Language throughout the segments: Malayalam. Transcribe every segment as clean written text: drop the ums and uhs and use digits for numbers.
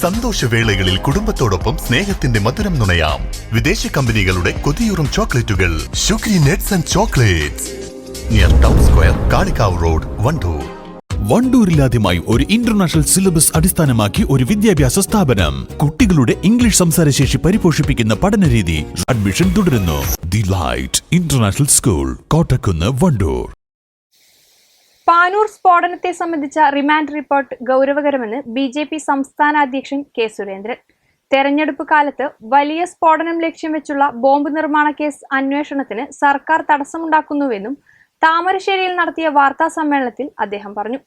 സന്തോഷവേളകളിൽ കുടുംബത്തോടൊപ്പം സ്നേഹത്തിന്റെ മധുരം നുണയാം. വിദേശ കമ്പനികളുടെ കൊതിയൂറും ചോക്ലേറ്റുകൾ sugary nuts and chocolates near town square, Kalikavu road, Wandoor. വണ്ടൂരിലാദ്യമായി ഒരു ഇന്റർനാഷണൽ സിലബസ് അടിസ്ഥാനമാക്കി ഒരു വിദ്യാഭ്യാസ സ്ഥാപനം. കുട്ടികളുടെ ഇംഗ്ലീഷ് സംസാരശേഷി പരിപോഷിപ്പിക്കുന്ന പഠനരീതി. അഡ്മിഷൻ തുടരുന്നു. The Light International School, Kottakkunnu, Wandoor. Panoor സ്ഫോടനത്തെ സംബന്ധിച്ച റിമാൻഡ് റിപ്പോർട്ട് ഗൗരവകരമെന്ന് BJP സംസ്ഥാന അധ്യക്ഷൻ കെ സുരേന്ദ്രൻ. തെരഞ്ഞെടുപ്പ് കാലത്ത് വലിയ സ്ഫോടനം ലക്ഷ്യം വെച്ചുള്ള ബോംബ് നിർമ്മാണ കേസ് അന്വേഷണത്തിന് സർക്കാർ തടസ്സമുണ്ടാക്കുന്നുവെന്നും താമരശ്ശേരിയിൽ നടത്തിയ വാർത്താ സമ്മേളനത്തിൽ അദ്ദേഹം പറഞ്ഞു.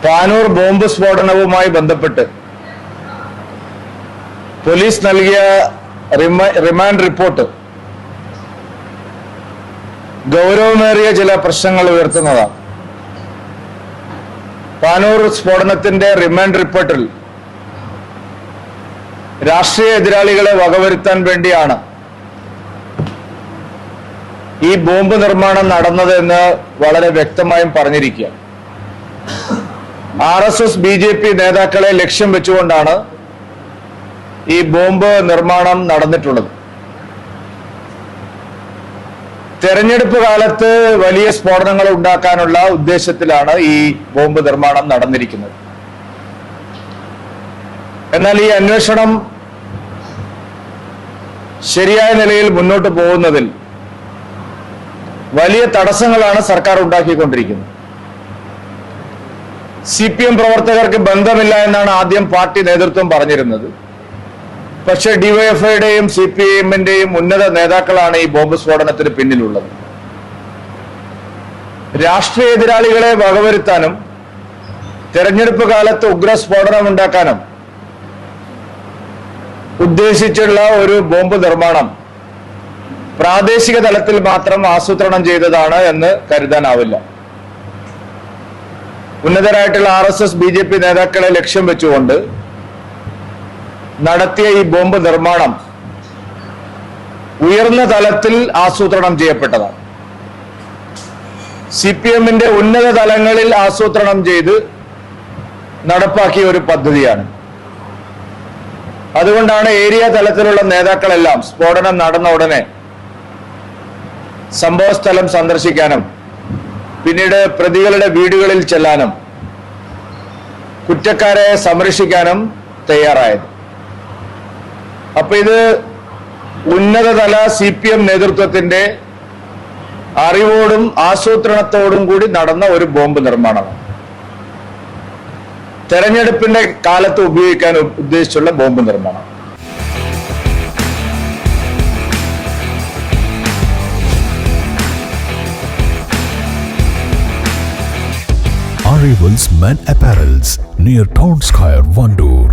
പാനൂർ ബോംബ് സ്ഫോടനവുമായി ബന്ധപ്പെട്ട് പോലീസ് നൽകിയ റിമാൻഡ് റിപ്പോർട്ട് ഗൗരവമേറിയ ചില പ്രശ്നങ്ങൾ ഉയർത്തുന്നതാണ്. പാനൂർ സ്ഫോടനത്തിന്റെ റിമാൻഡ് റിപ്പോർട്ടിൽ രാഷ്ട്രീയ എതിരാളികളെ വകവരുത്താൻ വേണ്ടിയാണ് ഈ ബോംബ് നിർമ്മാണം നടന്നതെന്ന് വളരെ വ്യക്തമായും പറഞ്ഞിരിക്കുക. RSS BJP നേതാക്കളെ ലക്ഷ്യം വെച്ചുകൊണ്ടാണ് ഈ ബോംബ് നിർമ്മാണം നടന്നിട്ടുള്ളത്. തെരഞ്ഞെടുപ്പ് കാലത്ത് വലിയ സ്ഫോടനങ്ങൾ ഉണ്ടാക്കാനുള്ള ഉദ്ദേശത്തിലാണ് ഈ ബോംബ് നിർമ്മാണം നടന്നിരിക്കുന്നത്. എന്നാൽ ഈ അന്വേഷണം ശരിയായ നിലയിൽ മുന്നോട്ട് പോകുന്നതിൽ വലിയ തടസ്സങ്ങളാണ് സർക്കാർ ഉണ്ടാക്കിക്കൊണ്ടിരിക്കുന്നത്. CPM പ്രവർത്തകർക്ക് ബന്ധമില്ല എന്നാണ് ആദ്യം പാർട്ടി നേതൃത്വം പറഞ്ഞിരുന്നത്. പക്ഷേ DYFIയുടെയും CPIMന്റെയും ഉന്നത നേതാക്കളാണ് ഈ ബോംബ് സ്ഫോടനത്തിന് പിന്നിലുള്ളത്. രാഷ്ട്രീയ എതിരാളികളെ വകവരുത്താനും തെരഞ്ഞെടുപ്പ് കാലത്ത് ഉഗ്ര സ്ഫോടനം ഉണ്ടാക്കാനും ഉദ്ദേശിച്ചുള്ള ഒരു ബോംബ് നിർമ്മാണം പ്രാദേശിക തലത്തിൽ മാത്രം ആസൂത്രണം ചെയ്തതാണ് എന്ന് കരുതാനാവില്ല. ഉന്നതരായിട്ടുള്ള RSS BJP നേതാക്കളെ ലക്ഷ്യം വെച്ചുകൊണ്ട് നടത്തിയ ഈ ബോംബ് നിർമ്മാണം ഉയർന്ന തലത്തിൽ ആസൂത്രണം ചെയ്യപ്പെട്ടതാണ്. CPMന്റെ ഉന്നത തലങ്ങളിൽ ആസൂത്രണം ചെയ്ത് നടപ്പാക്കിയ ഒരു പദ്ധതിയാണ്. അതുകൊണ്ടാണ് ഏരിയ തലത്തിലുള്ള നേതാക്കളെല്ലാം സ്ഫോടനം നടന്ന ഉടനെ സംഭവസ്ഥലം സന്ദർശിക്കാനും പിന്നീട് പ്രതികളുടെ വീടുകളിൽ ചെല്ലാനും കുറ്റക്കാരെ സംരക്ഷിക്കാനും തയ്യാറായത്. അപ്പൊ ഇത് ഉന്നതതല CPM നേതൃത്വത്തിന്റെ അറിവോടും ആസൂത്രണത്തോടും കൂടി നടന്ന ഒരു ബോംബ് നിർമ്മാണമാണ്. തെരഞ്ഞെടുപ്പിന്റെ കാലത്ത് ഉപയോഗിക്കാൻ ഉദ്ദേശിച്ചുള്ള ബോംബ് നിർമ്മാണം. Arrivals Men Apparels near Town Square, Vandoor.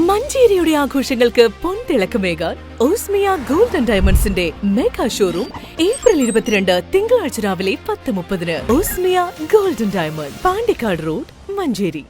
മഞ്ചേരിയുടെ ആഘോഷങ്ങൾക്ക് പൊൻതിളക്കമേകാൻ ഓസ്മിയ ഗോൾഡ് ആൻഡ് ഡയമണ്ട്സിന്റെ മെഗാ ഷോറൂം ഏപ്രിൽ 22 തിങ്കളാഴ്ച രാവിലെ 10:30. Osmia gold and diamond, Pandikkad road, Manjeri.